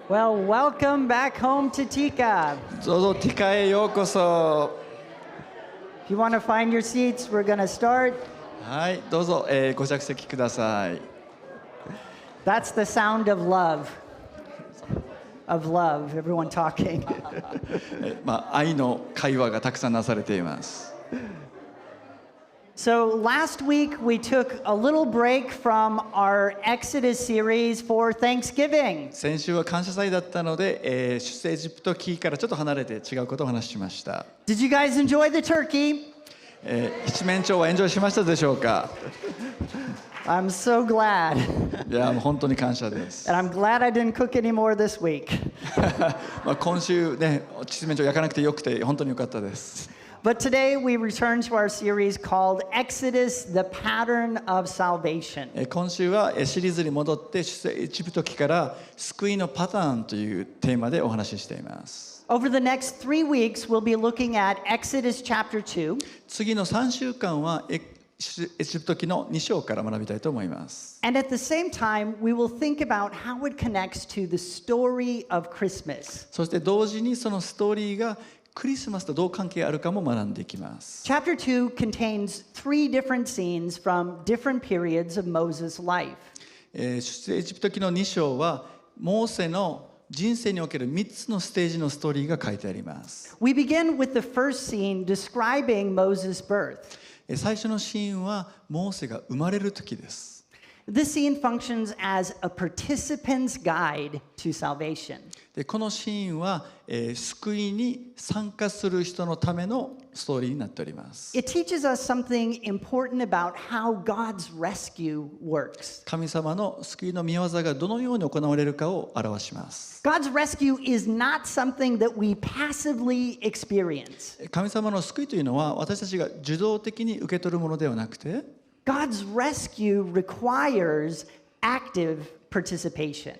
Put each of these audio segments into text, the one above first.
Well, welcome back home to Tika. どうぞティカへようこそ。If you want to find your seats, we're going to start. はい、どうぞ、ご着席ください。That's the sound of love. Of love, everyone talking. 愛の会話がたくさんなされています。So last week we took a little break from our Exodus series for Thanksgiving. 先週は感謝祭だったので、出エジプト記からちょっと離れて違うことをお話ししました。Did you guys enjoy the turkey? 七面鳥はエンジョイしましたでしょうか？ I'm so glad. いや、もう本当に感謝です。And I'm glad I didn't cook anymore this week. 今週ね、七面鳥焼かなくてよくて本当に良かったです。But today we return to our series called Exodus, the Pattern of Salvation. 今週はシリーズに戻って出エジプト記から救いのパターンというテーマでお話ししています。Over the next 3 weeks, we'll be looking at Exodus chapter 2. 次の3週間はエジプト記の2章から学びたいと思います。And at the same time, we will think about how it connects to the story of Christmas. そして同時にそのストーリーがクリスマスとどう関係あるかも学んでいきます。Chapter 2 contains 3 different scenes from different periods of Moses' life. 出エジプト記の2章はモーセの人生における3つのステージのストーリーが書いてあります。We begin with the first scene describing Moses' birth. 最初のシーンはモーセが生まれる時です。This scene functions as a participant's guide to salvation. でこのシーンは、救いに参加する人のためのストーリーになっております。It teaches us something important about how God's rescue works. 神様の救いの御業がどのように行われるかを表します。God's rescue is not something that we passively experience. 神様の救いというのは私たちが受動的に受け取るものではなくて、God's rescue requires active participation.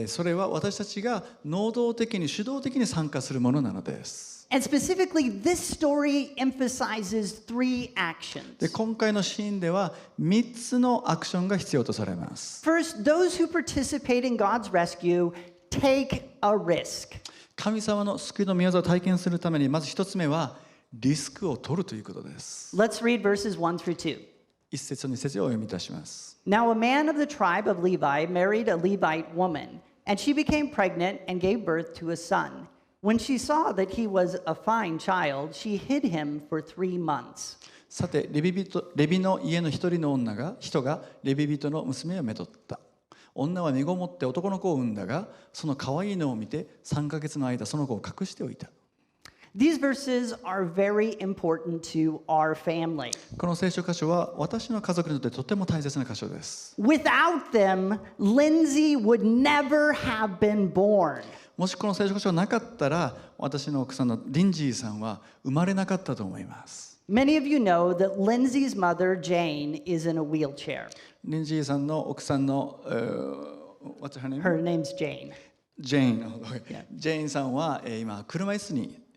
それは私たちが能動的に主導的に参加するものなのです。And specifically, this story emphasizes 3 actions. で今回のシーンでは3つのアクションが必要とされます。First, those who participate in God's rescue take a risk. 神様の救いの御業を体験するためにまず1つ目はリスクを取るということです。 Let's read verses 1 through 2. 1節と2節をお読みいたします。Now a man of the tribe of Levi married a Levite woman, and she became pregnant and gave birth to a son. When she saw that he was a fine child, she hid him for 3 months. さてレビの家の一人の人がレビ人の娘をめとった。女は身ごもって男の子を産んだが、その可愛いのを見て3ヶ月の間その子を隠しておいた。These verses are very important to our family. この聖書箇所は私の家族にとってとても大切な箇所です。Without them, Lindsay would never have been born. もしこの聖書箇所がなかったら、私の奥さんのリンジーさんは生まれなかったと思います。Many of you know that Lindsay's mother, Jane, is in a wheelchair. リンジーさんの奥さんの、What's her name? Her name's Jane. ジェーン。ジェーンさんは、今車椅子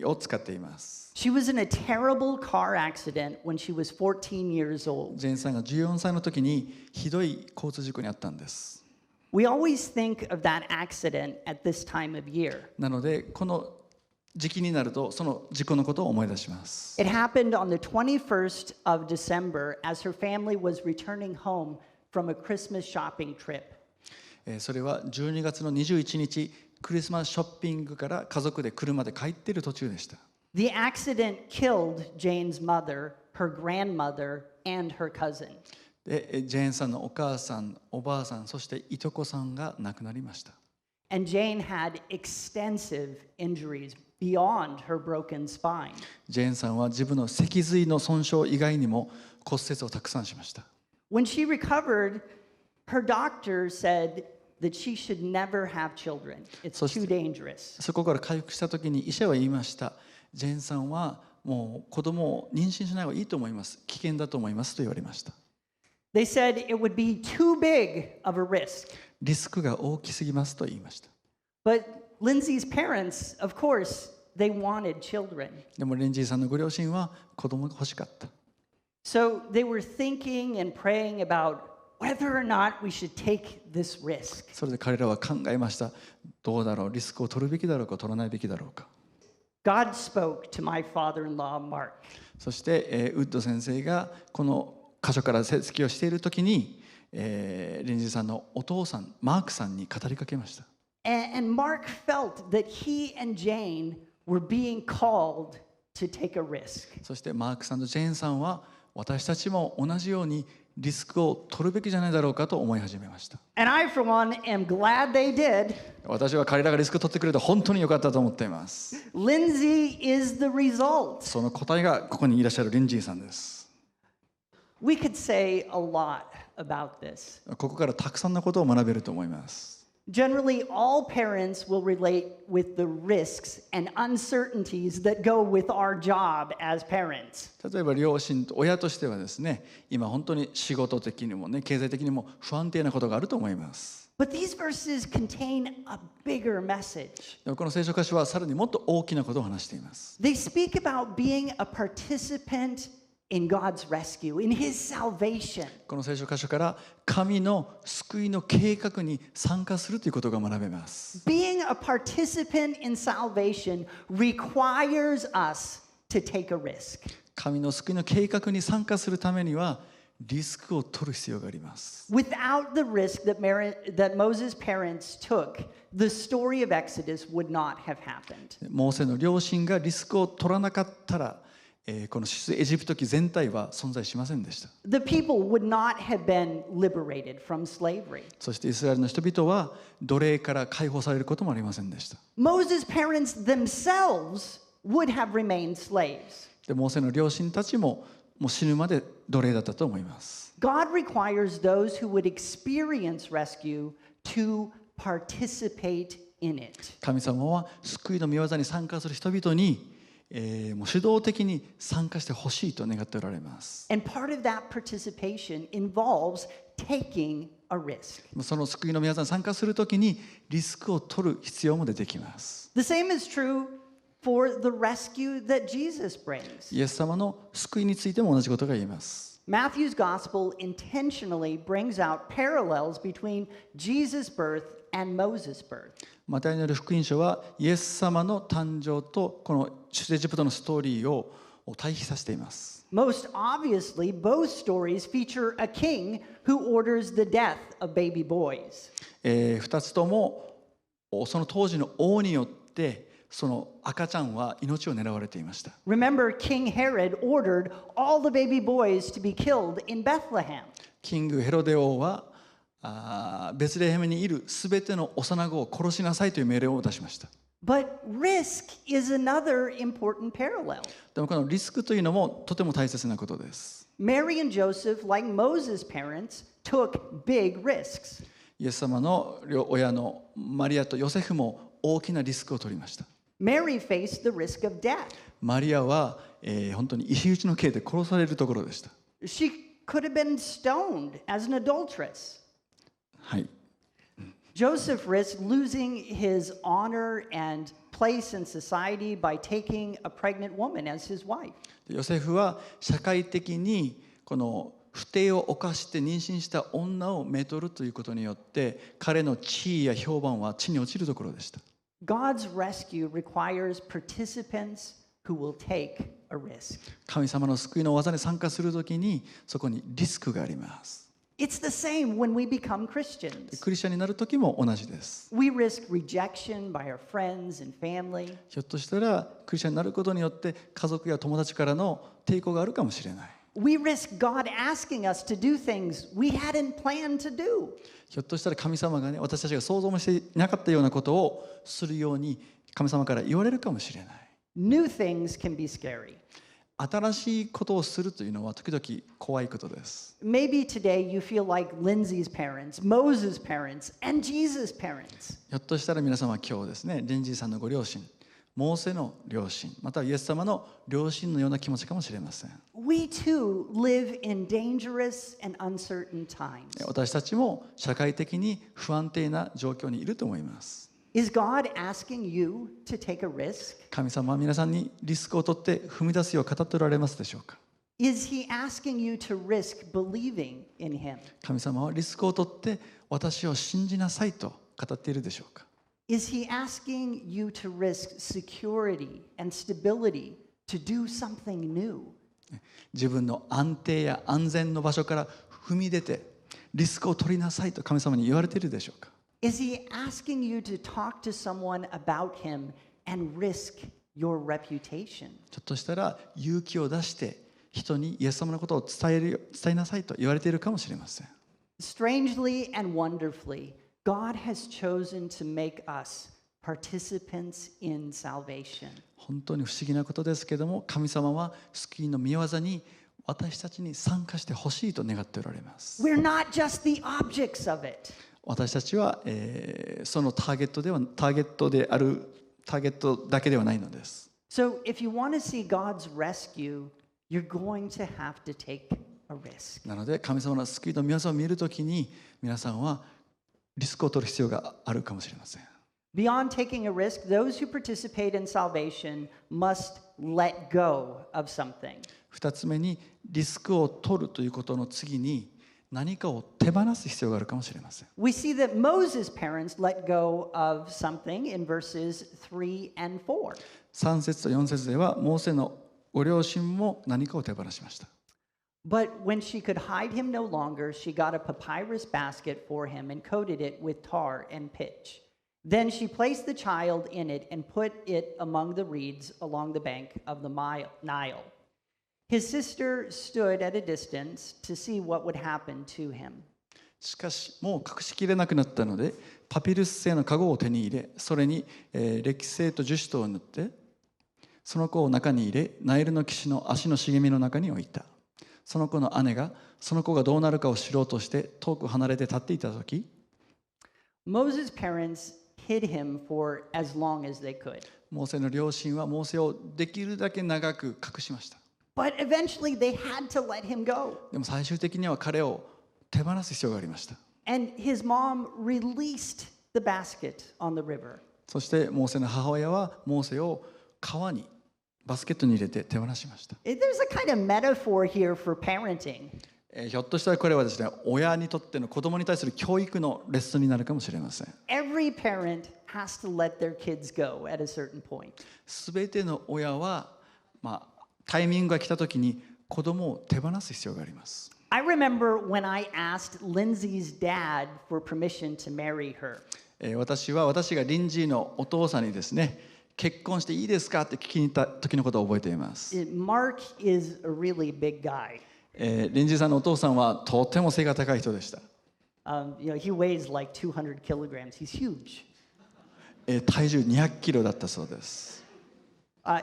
を使っています。She was in a terrible car accident when she was 14 years old. ジェーンさんが14歳の時にひどい交通事故に遭ったんです。We always think of that accident at this time of year. なのでこの時期になるとその事故のことを思い出します。It happened on the 21st of December as her family was returning home from a Christmas shopping trip. それは12月の21日クリスマスショッピングから家族で車で帰っている途中でした。The accident killed Jane's mother, her grandmother, and her cousin. でジェーンさんのお母さん、おばあさん、そしていとこさんが亡くなりました。And Jane had extensive injuries beyond her broken spine. ジェーンさんは自分の脊髄の損傷以外にも骨折をたくさんしました。When she recovered, her doctor said that she should never have children. It's too dangerous. そこから回復した時に医者は言いました。ジェーンさんはもう子供を妊娠しない方がいいと思います。危険だと思いますと言われました。They said it would be too big of a risk. リスクが大きすぎますと言いました。But Lindsay's parents, of course, they wanted children. でもリンジーさんのご両親は子供が欲しかった。So they were thinking and praying about whether or not we should take this risk. それで彼らは考えました。どうだろう、リスクを取るべきだろうか、取らないべきだろうか。God spoke to my father-in-law, Mark. そして、ウッド先生がこの箇所から説教している時に、リンジーさんのお父さんマークさんに語りかけました。And Mark felt that he and Jane were being called to take a risk. そしてマークさんとジェーンさんは私たちも同じようにリスクを取るべきじゃないだろうかと思い始めました。And I, for one, am glad they did. 私は彼らがリスクを取ってくれて本当に良かったと思っています。Lindsay is the result. その答えがここにいらっしゃるリンジーさんです。We could say a lot about this. ここからたくさんのことを学べると思います。Generally, all parents will relate with the risks and uncertainties that go with our job as parents. 例えば両親と親としてはですね、今本当に仕事的にもね、経済的にも不安定なことがあると思います。But these verses contain a bigger message. でもこの聖書箇所はさらにもっと大きなことを話しています。They speak about being a participant in God's rescue, in His salvation. この聖書箇所から神の救いの計画に参加するということが学べます。Being a participant in salvation requires us to take a risk. 神の救いの計画に参加するためにはリスクを取る必要があります。Without the risk that Moses' parents took, the story of Exodus would not have happened. モーセの両親がリスクを取らなかったら、この出エジプト記全体は存在しませんでした。The people would not have been liberated from slavery. そしてイスラエルの人々は奴隷から解放されることもありませんでした。Moses' parents themselves would have remained slaves. でモーセの両親たちももう死ぬまで奴隷だったと思います。God requires those who would experience rescue to participate in it. 神様は救いの御業に参加する人々にもう主導的に参加してほしいと願っておられます。And part of that participation involves taking a risk. その救いの御業に参加するときにリスクを取る必要も出てきます。The same is true for the rescue that Jesus brings. イエス様の救いについても同じことが言えます。Matthew's gospel intentionally brings out parallels between Jesus' birth and Moses' birth. マタイによる福音書はイエス様の誕生とこの出エジプトのストーリーを対比させています。Most obviously, both stories feature a king who orders the death of baby boys. 2つともその当時の王によってその赤ちゃんは命を狙われていました。Remember, King Herod ordered all the baby boys to be killed in Bethlehem. キングヘロデ王はベツレヘムにいるすべての幼子を殺しなさいという命令を出しました。But risk is another important parallel. でもこのリスクというのもとても大切なことです。Mary and Joseph, like Moses' parents, took big risks. イエス様の親のマリアとヨセフも大きなリスクを取りました。Mary faced the risk of death. マリアは、本当に石打ちの刑で殺されるところでした。She could have been stoned as an adulteress. はい。Joseph risked losing his honor and place in society by taking a pregnant woman as his wife. ヨセフは社会的にこの不貞を犯して妊娠した女をめとるということによって彼の地位や評判は地に落ちるところでした。God's rescue requires participants who will take a risk. 神様の救いの技に参加するときにそこにリスクがあります。It's the same when we become Christians. クリスチャンになるときも同じです。We risk rejection by our friends and family. ひょっとしたらクリスチャンになることによって家族や友達からの抵抗があるかもしれない。We risk God asking us to do things we hadn't planned to do. ひょっとしたら神様がね、私たちが想像もしていなかったようなことをするように神様から言われるかもしれない。New things can be scary. 新しいことをするというのは時々怖いことです。Maybe today you feel like Lindsay's parents, Moses' parents, and Jesus' parents. ひょっとしたら皆様は今日ですね、リンジーさんのご両親、モーセの両親、またはイエス様の両親のような気持ちかもしれません。We too live in dangerous and uncertain times. 私たちも社会的に不安定な状況にいると思います。Is God asking you to take a risk? 神様は皆さんにリスクを取って踏み出すよう語っておられますでしょうか。Is he asking you to risk believing in him? 神様はリスクを取って私を信じなさいと語っているでしょうか。 Is he asking you to risk security and stability to do something new? 自分の安定や安全の場所から踏み出てリスクを取りなさいと神様に言われているでしょうか。 Is he asking you to talk to someone about him and risk your reputation? ちょっとしたら勇気を出して人にイエス様のことを伝えなさいと言われているかもしれません。 Strangely and wonderfully, God has chosen to make us participants in salvation. 本当に不思議なことですけども、神様は救いの御業に私たちに参加してほしいと願っておられます。 We're not just the objects of it. 私たちは、そのターゲットだけではないのです。 So if you want to see God's rescue, you're going to have to take a risk. なので神様の救いの御業を見るときに皆さんはリスクを取る必要があるかもしれません。 Beyond taking a risk, those who participate in salvation must let go of something. 2つ目にリスクを取るということの次に何かを手放す必要があるかもしれません。 We see that Moses' parents let go of something in verses 3 and 4. 3節と4節ではモーセのご両親も何かを手放しました。 But when she could hide him no longer, she got a papyrus basket for him and coated it with tar and pitch. Then she placed the child in it and put it among the reeds along the bank of the Nile. His sister stood at a distance to see what would happen to him. しかしもう隠しきれなくなったのでパピルス製の籠を手に入れ、それに歴製と樹脂とを塗ってその子を中に入れ、ナイルの岸の足の茂みの中に置いた。その子の姉がその子がどうなるかを知ろうとして遠く離れて立っていた時、 Moses' parents hid him for as long as they could. モーセの両親はモーセをできるだけ長く隠しました。 But eventually they had to let him go. でも最終的には彼を手放す必要がありました。 And his mom released the basket on the river. そしてモーセの母親はモーセを川にバスケットに入れて手放しました。 There's a kind of metaphor here for parenting. ひょっとしたらこれはですね、親にとっての子供に対する教育のレッスンになるかもしれません。 Every parent has to let their kids go at a certain point. すべての親は、タイミングが来た時に子供を手放す必要があります。 I remember when I asked Lindsay's dad for permission to marry her. 私がリンジーのお父さんにですね、結婚していいですかって聞きに行った時のことを覚えています。 Mark is a really big guy. リンジーさんのお父さんはとても背が高い人でした。He weighs like 200 kilograms. He's huge. 体重200キロだったそうです。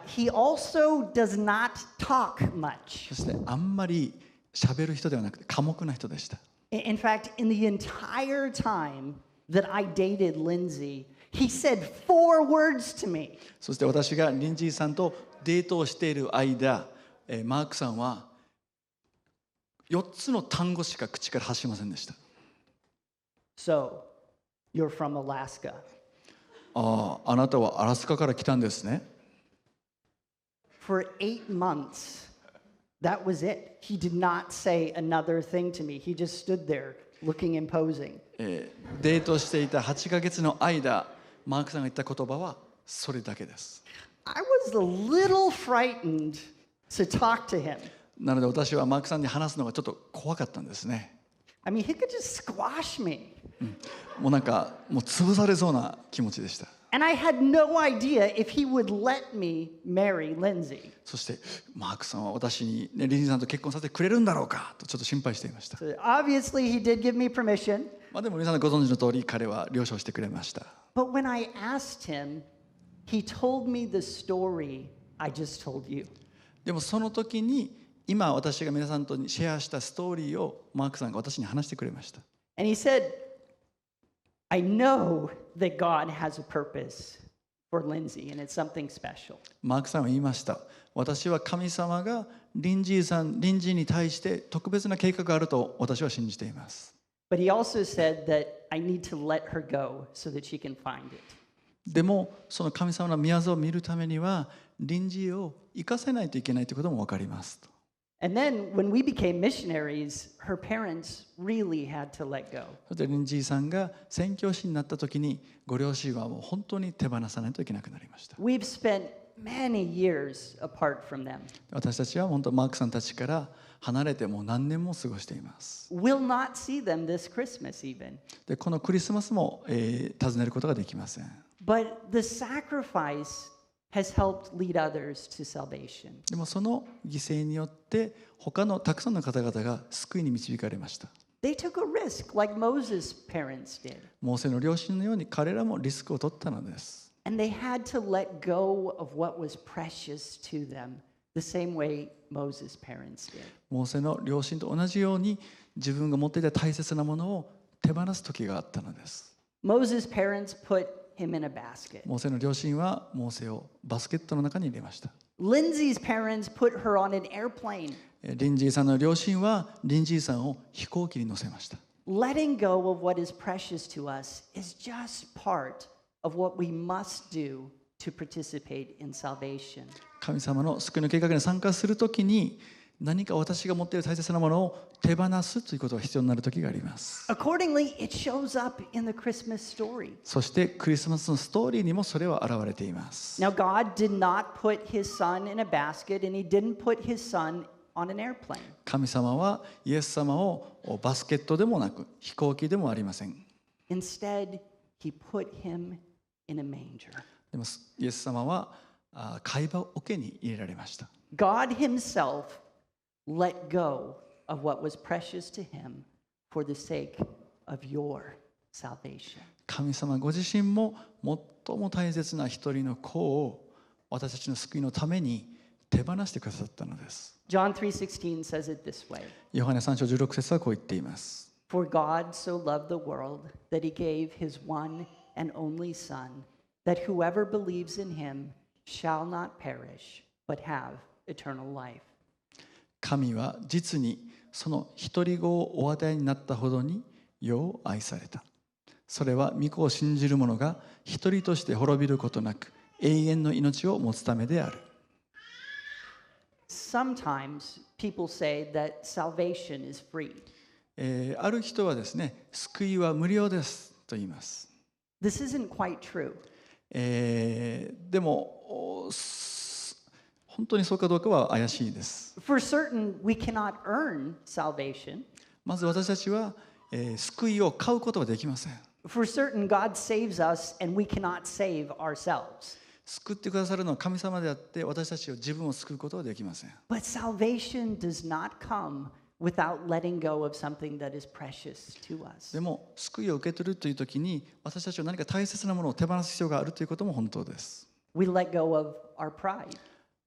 He also does not talk much. そしてあんまり喋る人ではなくて寡黙な人でした。 In fact, in the entire time that I dated Lindsay, he said 4 words to me. そして私がリンジーさんとデートをしている間、マークさんは4つの単語しか口から発しませんでした。 So, you're from Alaska. あなたはアラスカから来たんですね。 For 8 months, that was it. He did not say another thing to me. He just stood there looking imposing. デートしていた8ヶ月の間、マークさんが言った言葉はそれだけです。 I was a little frightened to talk to him. なので私はマークさんに話すのがちょっと怖かったんですね。I mean, he could just squash me. もう潰されそうな気持ちでした。 And I had no idea if he would let me marry Lindsay. そしてマークさんは私に、リンジーさんと結婚させてくれるんだろうかとちょっと心配していました。 So obviously, he did give me permission. でも皆さんご存知の通り彼は了承してくれました。 But when I asked him, he told me the story I just told you. でもその時に今私が皆さんとシェアしたストーリーをマークさんが私に話してくれました。 And he said, I know that God has a purpose for Lindsay, and it's something special. マークさんは言いました。私は神様がリンジーに対して特別な計画があると私は信じています。 But he also said that I need to let her go so that she can find it. でもその神様の御業を見るためにはリンジーを生かせないといけないということも分かりますと。And then when we became missionaries, her parents really had to let go. そしてリンジーさんが宣教師になった時にご両親はもう本当に手放さないといけなくなりました。 We've spent many years apart from them. 私たちは本当マークさんたちから離れてもう何年も過ごしています。 We'll not see them this Christmas even. でこのクリスマスも、訪ねることができません。 But the sacrifice has helped lead others to salvation. でもその犠牲によって他のたくさんの方々が救いに導かれました。 They took a risk like Moses' parents did. モーセの両親のように彼らもリスクを取ったのです。 And they had to let go of what was precious to them, the same way Moses' parents did. モーセの両親と同じように自分が持っていた大切なものを手放す時があったのです。 Moses' parents put him in a basket. モーセの両親はモーセをバスケットの中に入れました。 Lindsay's parents put her on an airplane. リンジーさんの両親はリンジーさんを飛行機に乗せました。 Letting go of what is precious to us is just part of what we must do to participate in salvation. 神様の救いの計画に参加するときに何か私が持っている大切なものを手放すということが必要になる時があります。 Accordingly, it shows up in the Christmas story. そしてクリスマスのストーリーにもそれは現れています。 Now, God did not put his son in a basket, and he didn't put his son on an airplane. 神様はイエス様をバスケットでもなく飛行機でもありません。 Instead, he put him in a manger. でもイエス様は貝羽桶に入れられました。 God himself let go of what was precious to him for the sake of your salvation. 神様ご自身も最も大切な一人の子を私たちの救いのために手放してくださったのです。 John 3:16 says it this way. ヨハネ3章16節はこう言っています。 For God so loved the world that he gave his one and only Son, that whoever believes in him shall not perish, but have eternal life. 神は実にその一人子をお与えになったほどに世を愛された。それは御子を信じる者が一人として滅びることなく永遠の命を持つためである。Sometimes people say that salvation is free. ある人はですね、救いは無料ですと言います。This isn't quite true. でも本当にそうかどうかは怪しいです。 For certain, we cannot earn salvation. まず私たちは、救いを買うことはできません。 For certain, God saves us and we cannot save ourselves. 救ってくださるのは神様であって私たちを自分を救うことはできません。 But salvation does not come without letting go of something that is precious to us. でも救いを受け取るという時に私たちは何か大切なものを手放す必要があるということも本当です。 We let go of our pride.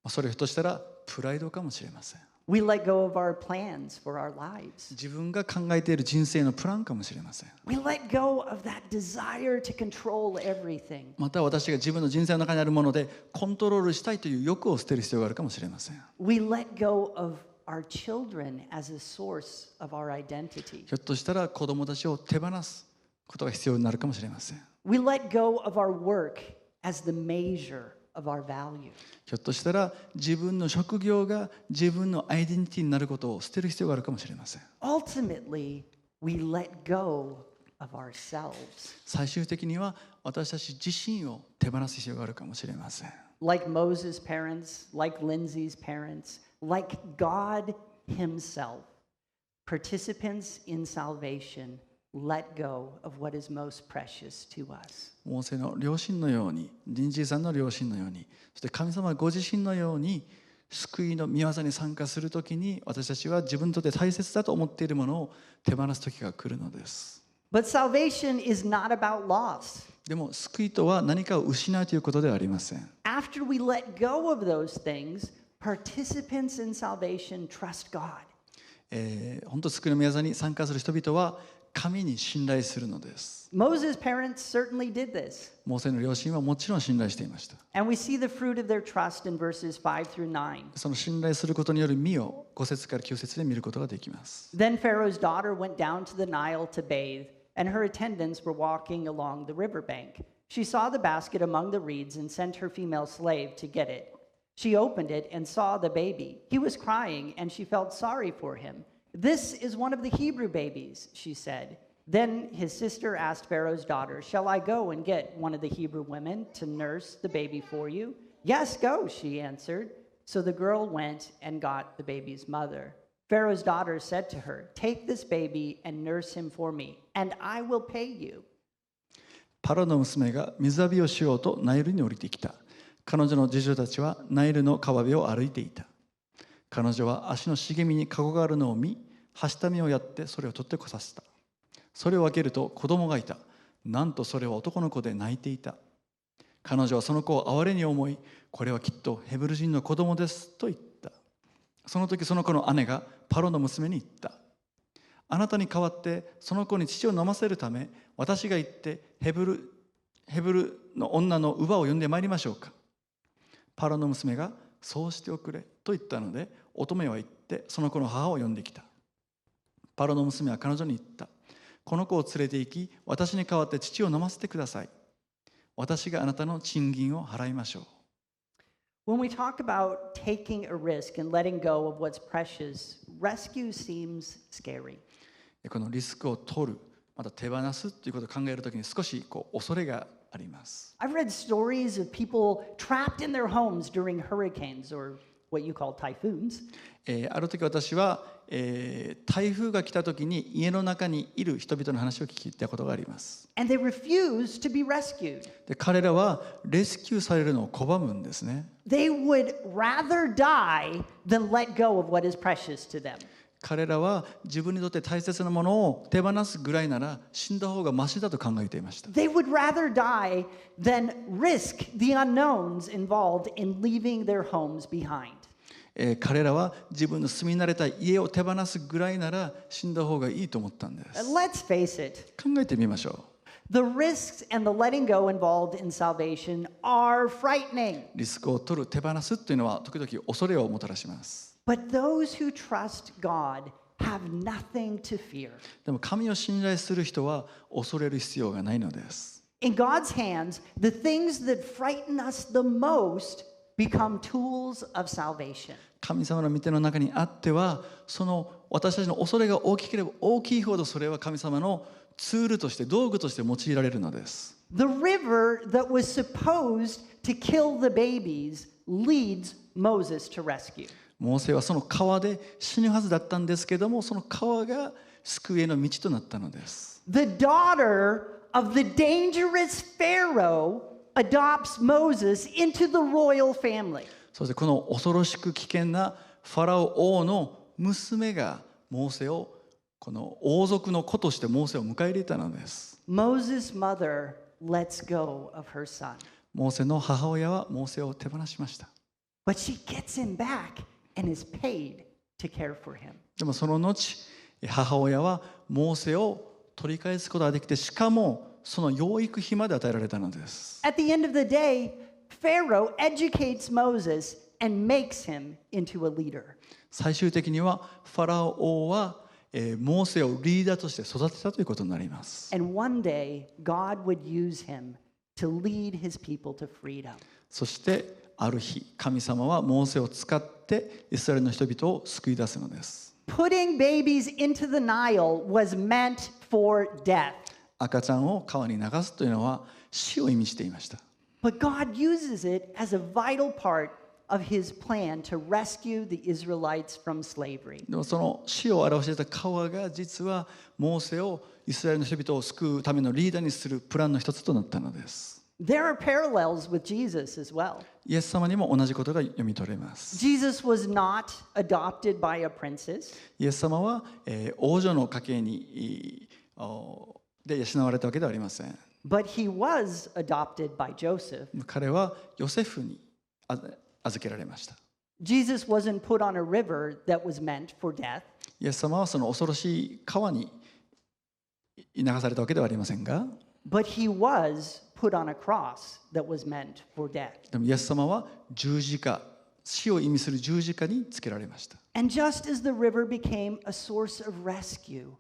それをひょっとしたらプライドかもしれません。 We let go of our plans for our lives. 自分が考えている人生のプランかもしれません。 We let go of that desire to control everything. また私が自分の人生の中にあるものでコントロールしたいという欲を捨てる必要があるかもしれません。 We let go of our children as a source of our identity. ひょっとしたら子供たちを手放すことが必要になるかもしれません。 We let go of our work as the measure of our value. ひょっとしたら自分の職業が自分のアイデンティティになることを捨てる必要があるかもしれません。 Ultimately, we let go of ourselves. 最終的には私たち自身を手放す必要があるかもしれません。 Like Moses' parents, like Lindsay's parents, like God himself, participants in salvation let go of what is most precious to us. モーセの両親のように、リンジーさんの両親のように、そして神様ご自身のように救いの御業に参加するときに私たちは自分にとって大切だと思っているものを手放す時が来るのです。 But salvation is not about loss. でも救いとは何かを失うということではありません。 After we let go of those things, participants in salvation trust God. 本当救いの御業に参加する人々は神に信頼するのです。 Moses' parents certainly did this. モーセの両親はもちろん信頼していました。 And we see the fruit of their trust in verses 5 through 9. その信頼することによる実を5節から9節で見ることができます。 Then Pharaoh's daughter went down to the Nile to bathe, and her attendants were walking along the riverbank. She saw the basket among the reeds and sent her female slave to get it. She opened it and saw the baby. He was crying, and she felt sorry for him. This is one of the Hebrew babies, she said. Then his sister asked Pharaoh's daughter, Shall I go and get one of the Hebrew women to nurse the baby for you? Yes, go, she answered. So the girl went and got the baby's mother. Pharaoh's daughter said to her, Take this baby and nurse him for me, and I will pay you. パロの娘が水浴びをしようとナイルに降りてきた。彼女の次女たちはナイルの川辺を歩いていた。彼女は足の茂みにカゴがあるのを見、はしたみをやってそれを取ってこさせた。それを開けると子供がいた。なんとそれは男の子で泣いていた。彼女はその子を哀れに思い、これはきっとヘブル人の子供ですと言った。その時その子の姉がパロの娘に言った。あなたに代わってその子に乳を飲ませるため、私が行ってヘブルの女の乳母を呼んでまいりましょうか。パロの娘がそうしておくれと言ったので、乙女は行ってその子の母を呼んできた。パロの娘は彼女に言った。この子を連れて行き、私に代わって乳を飲ませてください。私があなたの賃金を払いましょう。When we talk about taking a risk and letting go of what's precious, rescue seems scary. このリスクを取る、また手放すということを考えるときに少し恐れがあります。I've read stories of people trapped in their homes during hurricanes or what you call typhoons. ある時私は、台風が来た時に家の中にいる人々の話を聞いたことがあります。And they refuse to be rescued. で彼らはレスキューされるのを拒むんですね。They would rather die than let go of what is precious to them. 彼らは自分にとって大切なものを手放すぐらいなら死んだ方がマシだと考えていました。They would rather die than risk the unknowns involved in leaving their homes behind. 彼らは自分の住み慣れた家を手放すぐらいなら死んだ方がいいと思ったんです。Let's face it. 考えてみましょう。The risks and the letting go involved in salvation are frightening. リスクを取る、手放すというのは時々恐れをもたらします。But those who trust God have nothing to fear. でも神を信頼する人は恐れる必要がないのです。In God's hands, the things that frighten us the most become tools of salvation. 神様の御手の中にあっては、その私たちの恐れが大きければ大きいほどそれは神様のツールとして、道具として用いられるのです。The river that was supposed to kill the babies leads Moses to rescue. モーセはその川で死ぬはずだったんですけども、その川が救いへの道となったのです。The daughter of the dangerous Pharaoh adopts Moses into the royal family. そしてこの恐ろしく危険なファラオ王の娘がモーセを、この王族の子としてモーセを迎え入れたのです。Moses' mother lets go of her son. モーセの母親はモーセを手放しました。But she gets him back and is paid to care for him. でもその後、母親はモーセを取り返すことができて、しかもその養育費まで与えられたのです。At the end of the day, Pharaoh educates Moses and makes him into a leader. 最終的にはファラオ王は、モーセをリーダーとして育てたということになります。And one day, God would use him to lead his people to freedom. そしてある日、神様はモーセを使ってイスラエルの人々を救い出すのです。Putting babies into the Nile was meant for death. 赤ちゃんを川に流すというのは死を意味していました。But God uses it as a vital part of his plan to rescue the Israelites from slavery. でもその死を表していた川が実はモーセをイスラエルの人々を救うためのリーダーにするプランの一つとなったのです。There are parallels with Jesus as well. イエス様にも同じことが読み取れます。Jesus was not adopted by a princess. イエス様は、王女の家系にで養われたわけではありません。But he was adopted by Joseph. 彼はヨセフに預けられました。Jesus wasn't put on a river that was meant for death. イエス様はその恐ろしい川に流されたわけではありませんが、But he was put on a cross that was meant for death. でもイエス様は十字架、死を意味する十字架につけられました。And just as the river became a source of rescue,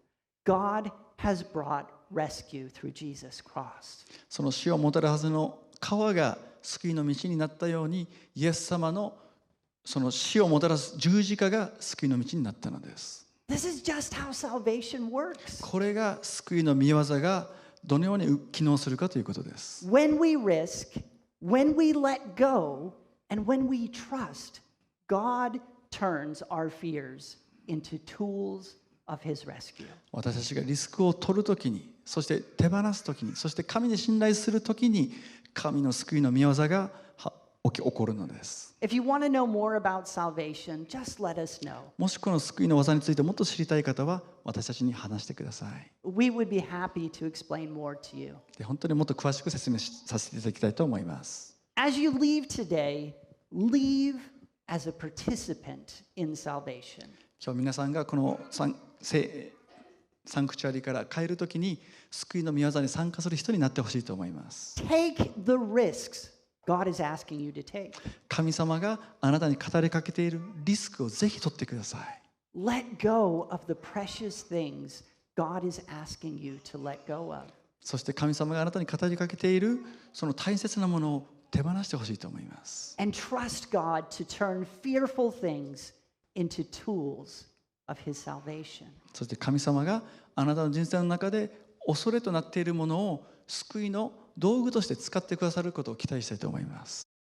God has brought rescue through Jesus' cross. その死をもたらすはずの川が救いの道になったように、イエス様のその死をもたらす十字架が救いの道になったのです。This is just how salvation works. これが救いの御業がどのように機能するかということです。When we risk, when we let go, and when we trust, God turns our fears into tools of His rescue. 私たちがリスクを取るときに、そして手放すときに、そして神に信頼するときに、神の救いの御業が起こるのです。If you want to know more about salvation, just let us know. もしこの救いの技についてもっと知りたい方は私たちに話してください。We would be happy to explain more to you. で本当にもっと詳しく説明させていただきたいと思います。As you leave today, leave as a participant in salvation. 今日皆さんがこのサンクチュアリから帰るときに救いの御業に参加する人になってほしいと思います。Take the risks God is asking you to take. 神様があなたに語りかけているリスクをぜひ取ってください。Let go of the precious things God is asking you to let go of. そして神様があなたに語りかけているその大切なものを手放してほしいと思います。And trust God to turn fearful things into tools of His salvation. そして神様があなたの人生の中で恐れとなっているものを救いの道具として使ってくださることを期待したいと思います。